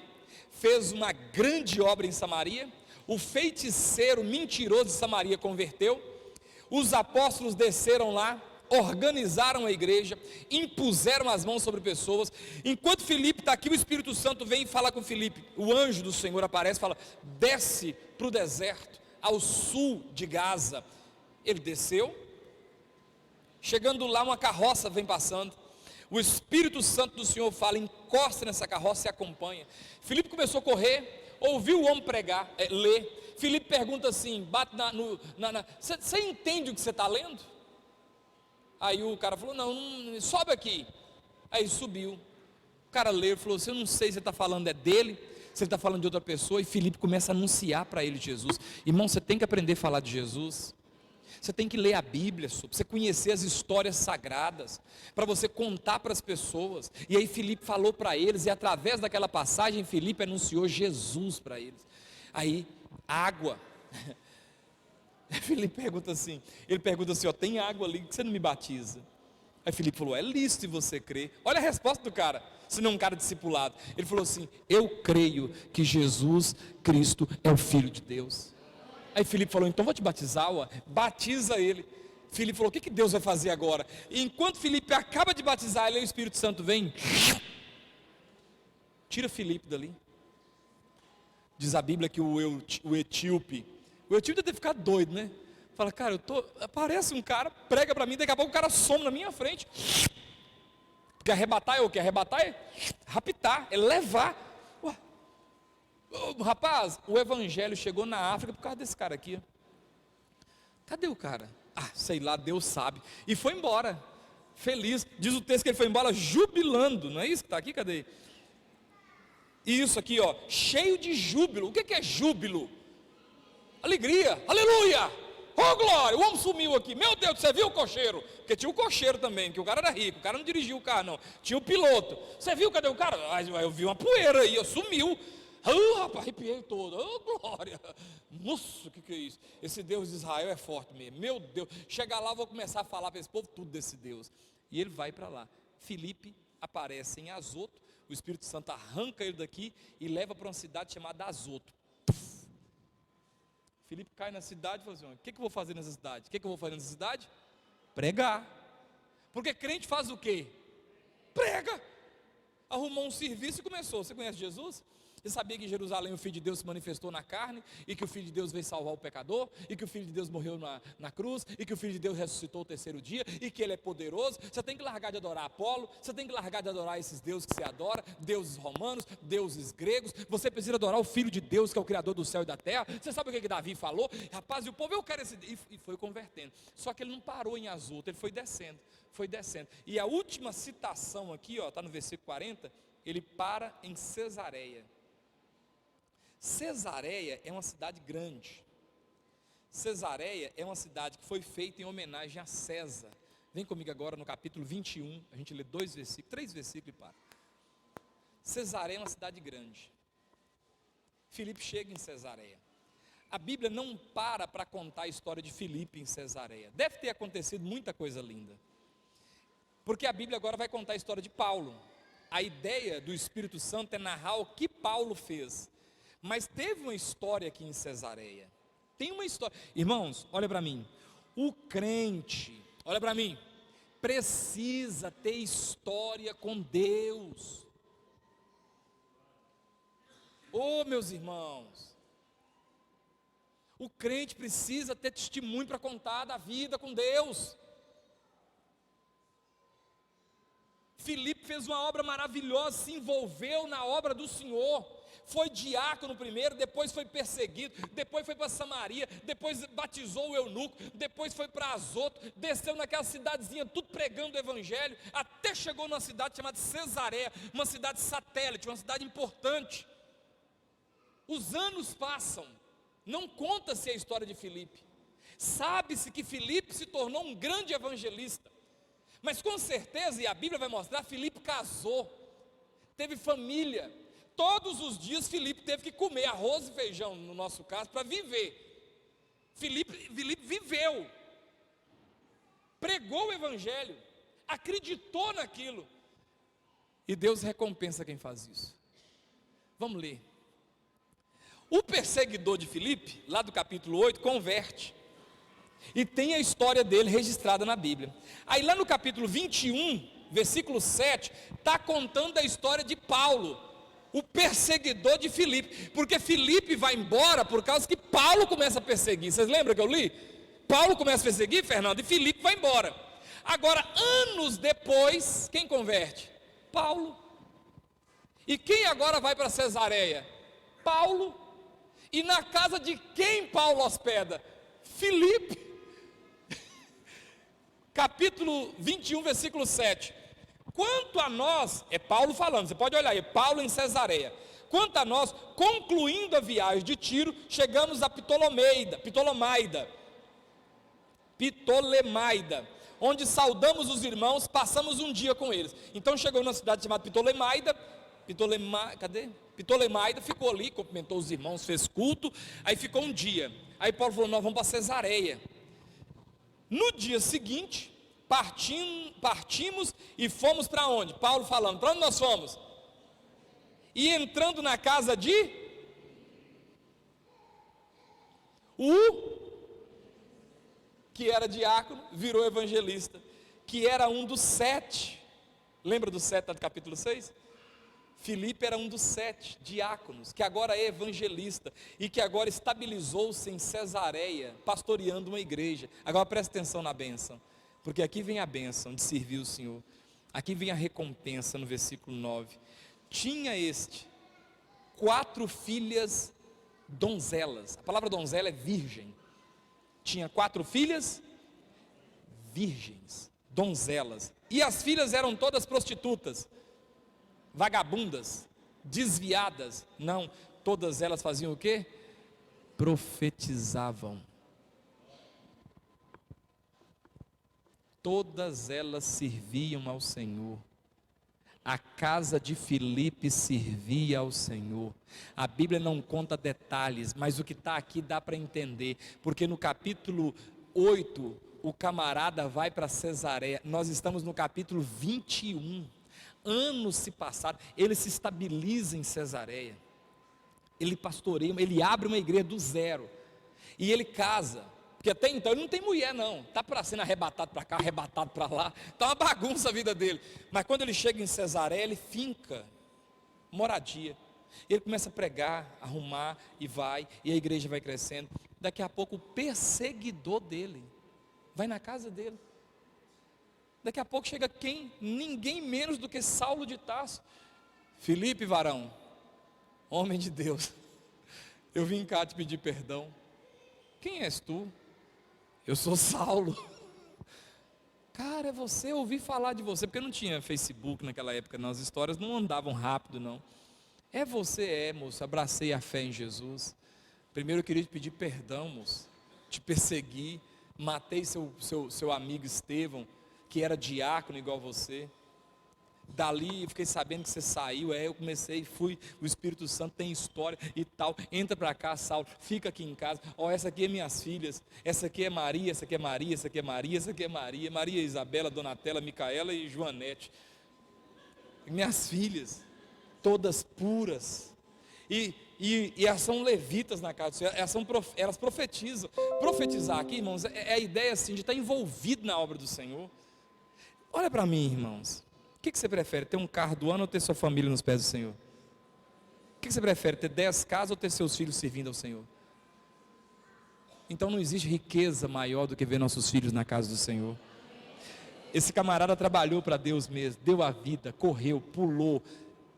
fez uma grande obra em Samaria, o feiticeiro mentiroso de Samaria converteu, os apóstolos desceram lá, organizaram a igreja, impuseram as mãos sobre pessoas. Enquanto Filipe está aqui, o Espírito Santo vem e fala com Filipe, o anjo do Senhor aparece e fala, desce para o deserto, ao sul de Gaza. Ele desceu, chegando lá uma carroça vem passando, o Espírito Santo do Senhor fala, encosta nessa carroça e acompanha. Filipe começou a correr, ouviu o homem pregar, ler. Filipe pergunta assim, bate você entende o que você está lendo? Aí o cara falou, não, sobe aqui. Aí subiu, o cara leu e falou assim, eu não sei se você está falando é dele, se ele está falando de outra pessoa. E Filipe começa a anunciar para ele Jesus. Irmão, você tem que aprender a falar de Jesus. Você tem que ler a Bíblia, para você conhecer as histórias sagradas, para você contar para as pessoas. E aí Filipe falou para eles, e através daquela passagem, Filipe anunciou Jesus para eles. Aí, água. Filipe pergunta assim, ó, tem água ali, que você não me batiza? Aí Filipe falou, é lícito você crer. Olha a resposta do cara, se não é um cara discipulado. Ele falou assim, eu creio que Jesus Cristo é o Filho de Deus. Aí Filipe falou, então vou te batizar, batiza ele. Filipe falou, o que Deus vai fazer agora? E enquanto Filipe acaba de batizar ele, o Espírito Santo vem, tira Filipe dali. Diz a Bíblia que o etíope deve ter ficado doido, né? Fala, cara, aparece um cara, prega para mim, daqui a pouco o cara some na minha frente. Porque arrebatar é o que? Arrebatar é raptar, é levar. Rapaz, o evangelho chegou na África por causa desse cara aqui. Cadê o cara? Sei lá, Deus sabe. E foi embora, feliz. Diz o texto que ele foi embora jubilando. Não é isso que está aqui? Cadê? Isso aqui, ó, cheio de júbilo. O que é júbilo? Alegria, aleluia, oh glória, o homem sumiu aqui, meu Deus, você viu o cocheiro? Porque tinha o cocheiro também, que o cara era rico, o cara não dirigia o carro não, tinha o piloto, você viu, cadê o cara? Eu vi uma poeira aí, sumiu, rapaz, arrepiei todo, glória, nossa, o que é isso? Esse Deus de Israel é forte mesmo, meu Deus, chegar lá, vou começar a falar para esse povo tudo desse Deus, e ele vai para lá. Filipe aparece em Azoto, o Espírito Santo arranca ele daqui e leva para uma cidade chamada Azoto. Filipe cai na cidade e fala assim, o que eu vou fazer nessa cidade? O que eu vou fazer nessa cidade? Pregar. Porque crente faz o quê? Prega. Arrumou um serviço e começou. Você conhece Jesus? Você sabia que em Jerusalém o Filho de Deus se manifestou na carne, e que o Filho de Deus veio salvar o pecador, e que o Filho de Deus morreu na cruz, e que o Filho de Deus ressuscitou o terceiro dia, e que Ele é poderoso? Você tem que largar de adorar Apolo, você tem que largar de adorar esses deuses que você adora, deuses romanos, deuses gregos. Você precisa adorar o Filho de Deus, que é o Criador do céu e da terra. Você sabe o que Davi falou? Rapaz, e o povo, eu quero esse... E foi convertendo. Só que ele não parou em Azoto, ele foi descendo. E a última citação aqui, está no versículo 40, ele para em Cesareia. Cesareia é uma cidade grande. Cesareia é uma cidade que foi feita em homenagem a César. Vem comigo agora no capítulo 21, a gente lê 3 versículos e para. Cesareia é uma cidade grande. Filipe chega em Cesareia. A Bíblia não para contar a história de Filipe em Cesareia. Deve ter acontecido muita coisa linda. Porque a Bíblia agora vai contar a história de Paulo. A ideia do Espírito Santo é narrar o que Paulo fez. Mas teve uma história aqui em Cesareia. Tem uma história. Irmãos, olha para mim. O crente, olha para mim, precisa ter história com Deus. Oh, meus irmãos, o crente precisa ter testemunho para contar da vida com Deus. Filipe fez uma obra maravilhosa, se envolveu na obra do Senhor, foi diácono primeiro, depois foi perseguido, depois foi para Samaria, depois batizou o eunuco, depois foi para Azoto, desceu naquela cidadezinha, tudo pregando o evangelho, até chegou numa cidade chamada Cesareia, uma cidade satélite, uma cidade importante. Os anos passam, não conta-se a história de Filipe, sabe-se que Filipe se tornou um grande evangelista, mas com certeza, e a Bíblia vai mostrar, Filipe casou, teve família, todos os dias Filipe teve que comer arroz e feijão, no nosso caso, para viver. Filipe viveu, pregou o evangelho, acreditou naquilo, e Deus recompensa quem faz isso. Vamos ler. O perseguidor de Filipe, lá do capítulo 8, converte, e tem a história dele registrada na Bíblia. Aí lá no capítulo 21, versículo 7, está contando a história de Paulo, o perseguidor de Filipe, porque Filipe vai embora por causa que Paulo começa a perseguir. Vocês lembram que eu li? Paulo começa a perseguir, Fernando, e Filipe vai embora. Agora, anos depois, quem converte? Paulo. E quem agora vai para Cesareia? Paulo. E na casa de quem Paulo hospeda? Filipe. Capítulo 21, versículo 7. Quanto a nós, é Paulo falando, você pode olhar aí, Paulo em Cesareia. Quanto a nós, concluindo a viagem de Tiro, chegamos a Ptolemaida, onde saudamos os irmãos, passamos um dia com eles. Então chegou numa cidade chamada Ptolemaida, ficou ali, cumprimentou os irmãos, fez culto, aí ficou um dia. Aí Paulo falou, nós vamos para Cesareia. No dia seguinte, partimos e fomos para onde? Paulo falando, para onde nós fomos? E entrando na casa de que era diácono, virou evangelista, que era um dos 7, lembra do 7 do capítulo 6? Filipe era um dos 7 diáconos, que agora é evangelista, e que agora estabilizou-se em Cesareia, pastoreando uma igreja. Agora presta atenção na bênção, porque aqui vem a bênção de servir o Senhor, aqui vem a recompensa no versículo 9, tinha 4 filhas donzelas, a palavra donzela é virgem, tinha 4 filhas virgens, donzelas, e as filhas eram todas prostitutas, vagabundas, desviadas, não, todas elas faziam o quê? Profetizavam, todas elas serviam ao Senhor, a casa de Filipe servia ao Senhor. A Bíblia não conta detalhes, mas o que está aqui dá para entender, porque no capítulo 8, o camarada vai para Cesareia, nós estamos no capítulo 21, anos se passaram, ele se estabiliza em Cesareia, ele pastoreia, ele abre uma igreja do zero, e ele casa, porque até então ele não tem mulher não, está sendo arrebatado para cá, arrebatado para lá, está uma bagunça a vida dele, mas quando ele chega em Cesareia, ele finca moradia, ele começa a pregar, arrumar, e a igreja vai crescendo, daqui a pouco o perseguidor dele, vai na casa dele, daqui a pouco chega quem? Ninguém menos do que Saulo de Tarso. Filipe, varão, homem de Deus, eu vim cá te pedir perdão. Quem és tu? Eu sou Saulo. Cara, é você, eu ouvi falar de você, porque não tinha Facebook naquela época, não, as histórias não andavam rápido não. É você, moço, abracei a fé em Jesus. Primeiro eu queria te pedir perdão, moço, te persegui, matei seu amigo Estevão, que era diácono igual você, Dali, eu fiquei sabendo que você saiu, eu comecei, fui, o Espírito Santo tem história e tal, entra para cá, Saulo, fica aqui em casa, essa aqui é minhas filhas, essa aqui é Maria, essa aqui é Maria, essa aqui é Maria, essa aqui é Maria, Maria, Isabela, Donatella, Micaela e Joanete, minhas filhas, todas puras, e elas são levitas na casa do Senhor, elas profetizam. Profetizar aqui, irmãos, é a ideia assim de estar envolvido na obra do Senhor. Olha para mim, irmãos, o que você prefere, ter um carro do ano ou ter sua família nos pés do Senhor? O que você prefere, ter 10 casas ou ter seus filhos servindo ao Senhor? Então não existe riqueza maior do que ver nossos filhos na casa do Senhor. Esse camarada trabalhou para Deus mesmo, deu a vida, correu, pulou,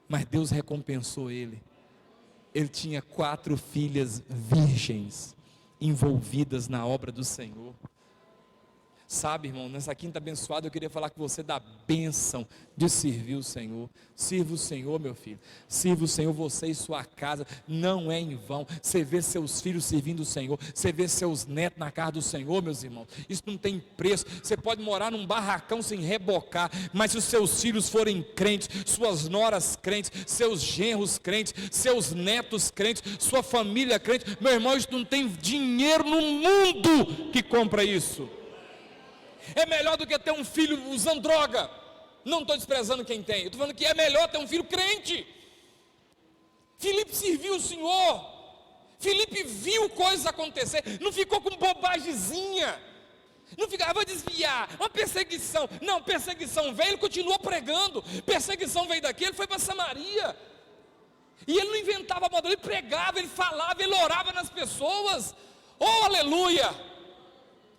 mas Deus recompensou ele. Ele tinha 4 filhas virgens, envolvidas na obra do Senhor. Sabe, irmão, nessa quinta abençoada eu queria falar com você da bênção de servir o Senhor. Sirva o Senhor, meu filho, sirva o Senhor, você e sua casa, não é em vão. Você vê seus filhos servindo o Senhor, você vê seus netos na casa do Senhor, meus irmãos, isso não tem preço. Você pode morar num barracão sem rebocar, mas se os seus filhos forem crentes, suas noras crentes, seus genros crentes, seus netos crentes, sua família crente, meu irmão, isso não tem dinheiro no mundo que compra isso. É melhor do que ter um filho usando droga. Não estou desprezando quem tem, eu estou falando que é melhor ter um filho crente. Filipe serviu o Senhor, Filipe viu coisas acontecer, não ficou com bobagemzinha, não ficava, vou desviar, uma perseguição, não, perseguição veio, ele continuou pregando, perseguição veio daqui, ele foi para Samaria, e ele não inventava moda, ele pregava, ele falava, ele orava nas pessoas, oh aleluia.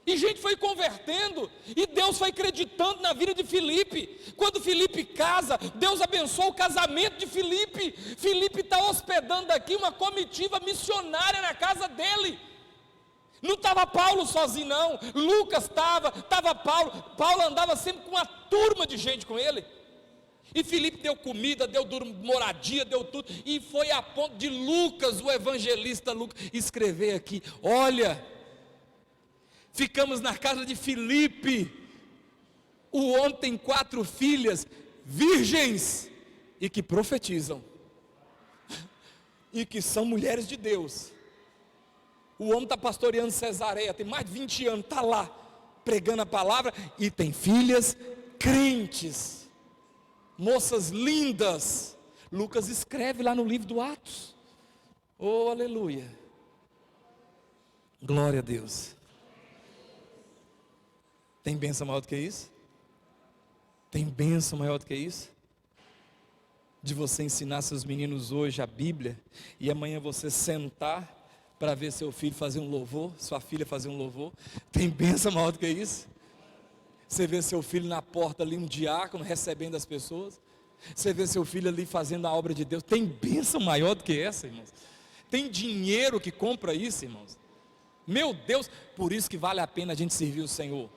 E gente foi convertendo, e Deus foi acreditando na vida de Filipe. Quando Filipe casa, Deus abençoa o casamento de Filipe. Filipe está hospedando aqui uma comitiva missionária na casa dele. Não estava Paulo sozinho não, Lucas estava Paulo andava sempre com uma turma de gente com ele. E Filipe deu comida, deu moradia, deu tudo, e foi a ponto de Lucas, o evangelista Lucas, escrever aqui, olha, ficamos na casa de Filipe, o homem tem 4 filhas, virgens, e que profetizam, e que são mulheres de Deus. O homem está pastoreando Cesareia, tem mais de 20 anos, está lá, pregando a palavra, e tem filhas crentes, moças lindas. Lucas escreve lá no livro do Atos, oh aleluia, glória a Deus. Tem bênção maior do que isso? Tem bênção maior do que isso? De você ensinar seus meninos hoje a Bíblia, e amanhã você sentar para ver seu filho fazer um louvor, sua filha fazer um louvor. Tem bênção maior do que isso? Você vê seu filho na porta ali, um diácono recebendo as pessoas. Você vê seu filho ali fazendo a obra de Deus. Tem bênção maior do que essa, irmãos? Tem dinheiro que compra isso, irmãos? Meu Deus, por isso que vale a pena a gente servir o Senhor.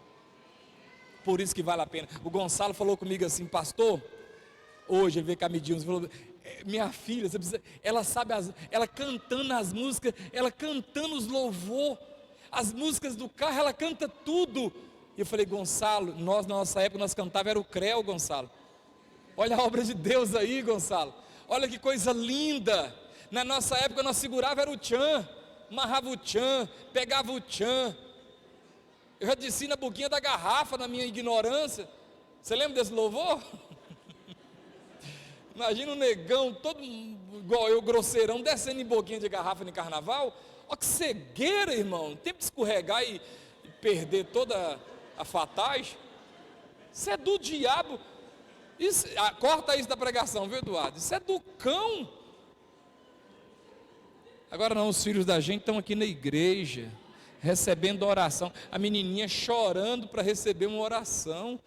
Por isso que vale a pena. O Gonçalo falou comigo assim, pastor, hoje ele veio cá medir uns, falou, minha filha, você precisa, ela sabe, ela cantando as músicas, ela cantando os louvor, as músicas do carro, ela canta tudo. E eu falei, Gonçalo, nós na nossa época, nós cantávamos, era o creu, Gonçalo. Olha a obra de Deus aí, Gonçalo. Olha que coisa linda. Na nossa época, nós segurava, era o tchan, amarrava o tchan, pegava o tchan. Eu já desci na boquinha da garrafa, na minha ignorância. Você lembra desse louvor? Imagina um negão, todo igual eu, grosseirão, descendo em boquinha de garrafa no carnaval. Olha que cegueira, irmão. Tempo de escorregar e perder toda a fatagem. Isso é do diabo. Isso, corta isso da pregação, viu, Eduardo? Isso é do cão. Agora não, os filhos da gente estão aqui na igreja, recebendo oração, a menininha chorando para receber uma oração.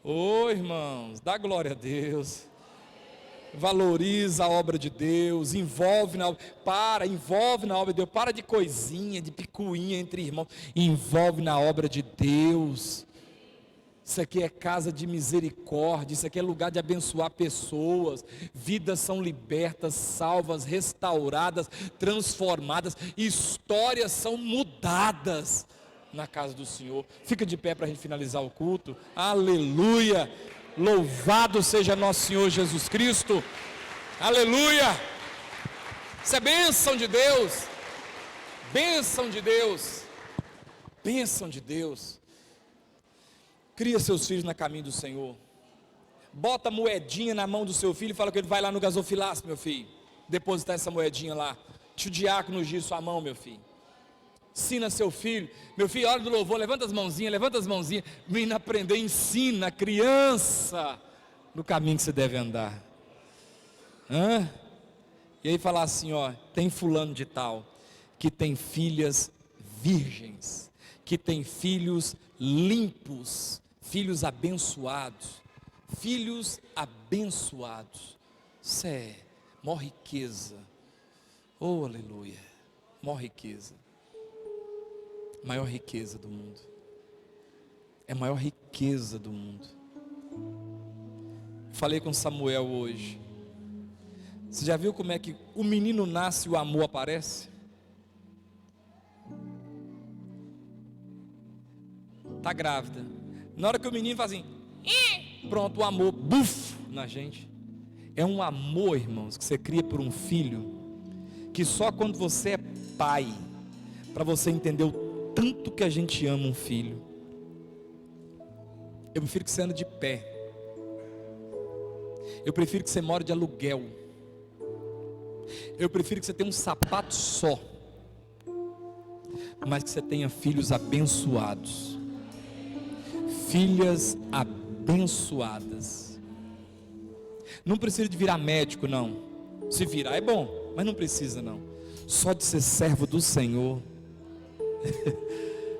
Ô irmãos, dá glória a Deus, valoriza a obra de Deus, envolve na obra de Deus, para de coisinha, de picuinha entre irmãos, envolve na obra de Deus. Isso aqui é casa de misericórdia, isso aqui é lugar de abençoar pessoas, vidas são libertas, salvas, restauradas, transformadas, histórias são mudadas na casa do Senhor. Fica de pé para a gente finalizar o culto, aleluia, Louvado seja nosso Senhor Jesus Cristo. Aleluia. Isso é bênção de Deus. Bênção de Deus. Bênção de Deus. Cria seus filhos no caminho do Senhor. Bota moedinha na mão do seu filho e fala que ele vai lá no gasofilácio, meu filho, depositar essa moedinha lá. Tio Diácono gira sua mão, meu filho. Ensina seu filho. Meu filho, hora do louvor, levanta as mãozinhas. Menino aprender, ensina a criança no caminho que você deve andar. E aí falar assim, ó, tem fulano de tal, que tem filhas virgens, que tem filhos limpos, filhos abençoados. Filhos abençoados. Isso é maior riqueza. Oh, aleluia. Maior riqueza. Maior riqueza do mundo. É a maior riqueza do mundo. Falei com Samuel hoje. Você já viu como é que o menino nasce e o amor aparece? Está grávida. Na hora que o menino faz assim, pronto, o amor, buf, na gente. É um amor, irmãos, que você cria por um filho, que só quando você é pai, para você entender o tanto que a gente ama um filho. Eu prefiro que você ande de pé. Eu prefiro que você more de aluguel. Eu prefiro que você tenha um sapato só, mas que você tenha filhos abençoados, filhas abençoadas. Não precisa de virar médico, não. Se virar é bom, mas não precisa não. Só de ser servo do Senhor.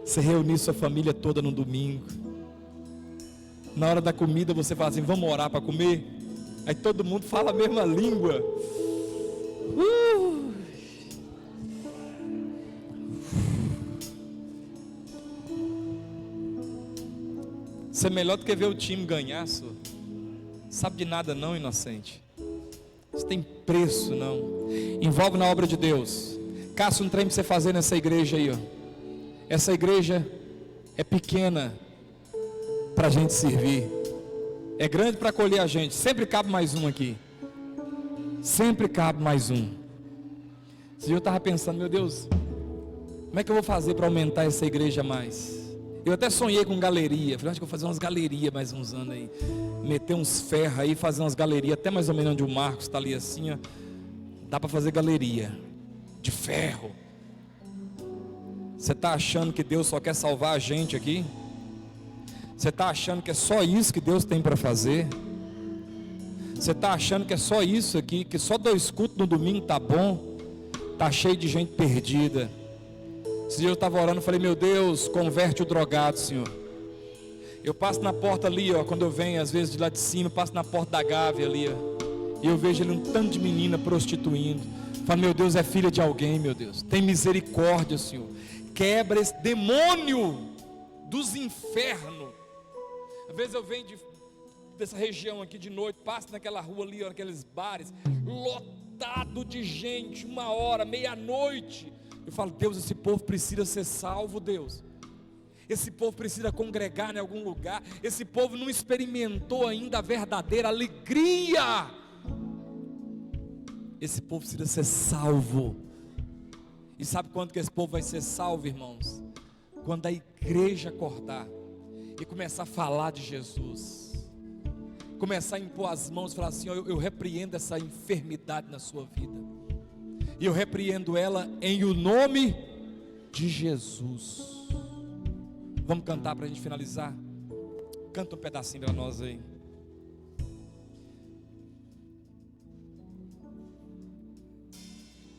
Você reunir sua família toda no domingo. Na hora da comida você fala assim, vamos orar para comer? Aí todo mundo fala a mesma língua. Isso é melhor do que ver o time ganhar, senhor. Sabe de nada não, inocente. Isso tem preço não. Envolve na obra de Deus. Caça um trem para você fazer nessa igreja aí, ó. Essa igreja é pequena para a gente servir. É grande para acolher a gente. Sempre cabe mais um aqui. Sempre cabe mais um. Esse dia eu estava pensando, meu Deus, como é que eu vou fazer para aumentar essa igreja mais? Eu até sonhei com galeria. Falei, acho que eu vou fazer umas galerias mais uns anos aí. Meter uns ferros aí, fazer umas galerias, até mais ou menos onde o Marcos está ali assim, ó. Dá para fazer galeria de ferro. Você está achando que Deus só quer salvar a gente aqui? Você está achando que é só isso que Deus tem para fazer? Você está achando que é só isso aqui, que só 2 cultos no domingo tá bom? Tá cheio de gente perdida. Esse dia eu estava orando, falei, meu Deus, converte o drogado, Senhor. Eu passo na porta ali, ó, quando eu venho, às vezes de lá de cima, passo na porta da Gávea ali, ó, e eu vejo ali um tanto de menina prostituindo. Falo, meu Deus, é filha de alguém, meu Deus. Tem misericórdia, Senhor. Quebra esse demônio dos infernos. Às vezes eu venho dessa região aqui de noite, passo naquela rua ali, ó, naqueles bares, lotado de gente, 1h, meia-noite. Eu falo, Deus, esse povo precisa ser salvo, Deus. Esse povo precisa congregar em algum lugar. Esse povo não experimentou ainda a verdadeira alegria. Esse povo precisa ser salvo. E sabe quando que esse povo vai ser salvo, irmãos? Quando a igreja acordar e começar a falar de Jesus, começar a impor as mãos e falar assim, eu repreendo essa enfermidade na sua vida, e eu repreendo ela em o nome de Jesus. Vamos cantar para a gente finalizar? Canta um pedacinho para nós aí.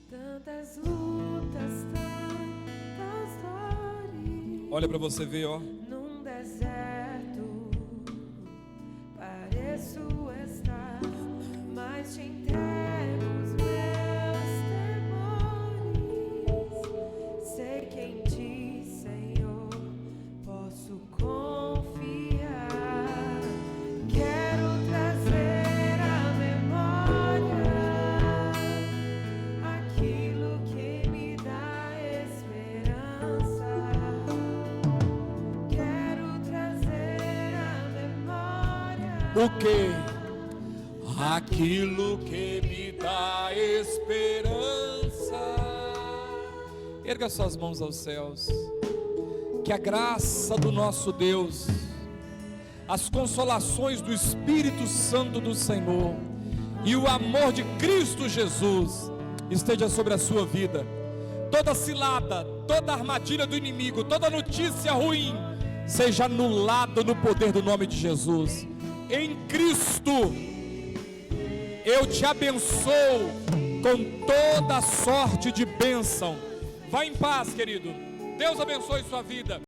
Tantas lutas, tantas dores. Olha para você ver, ó. Num deserto, pareço estar, mas te entrego os meus temores. Sei que em ti, Senhor, posso confiar. Quero trazer à memória aquilo que me dá esperança. Quero O que? Aquilo que me dá esperança. Erga suas mãos aos céus. Que a graça do nosso Deus, as consolações do Espírito Santo do Senhor e o amor de Cristo Jesus esteja sobre a sua vida. Toda cilada, toda armadilha do inimigo, toda notícia ruim seja anulada no poder do nome de Jesus. Em Cristo eu te abençoo com toda sorte de bênção. Vá em paz, querido. Deus abençoe sua vida.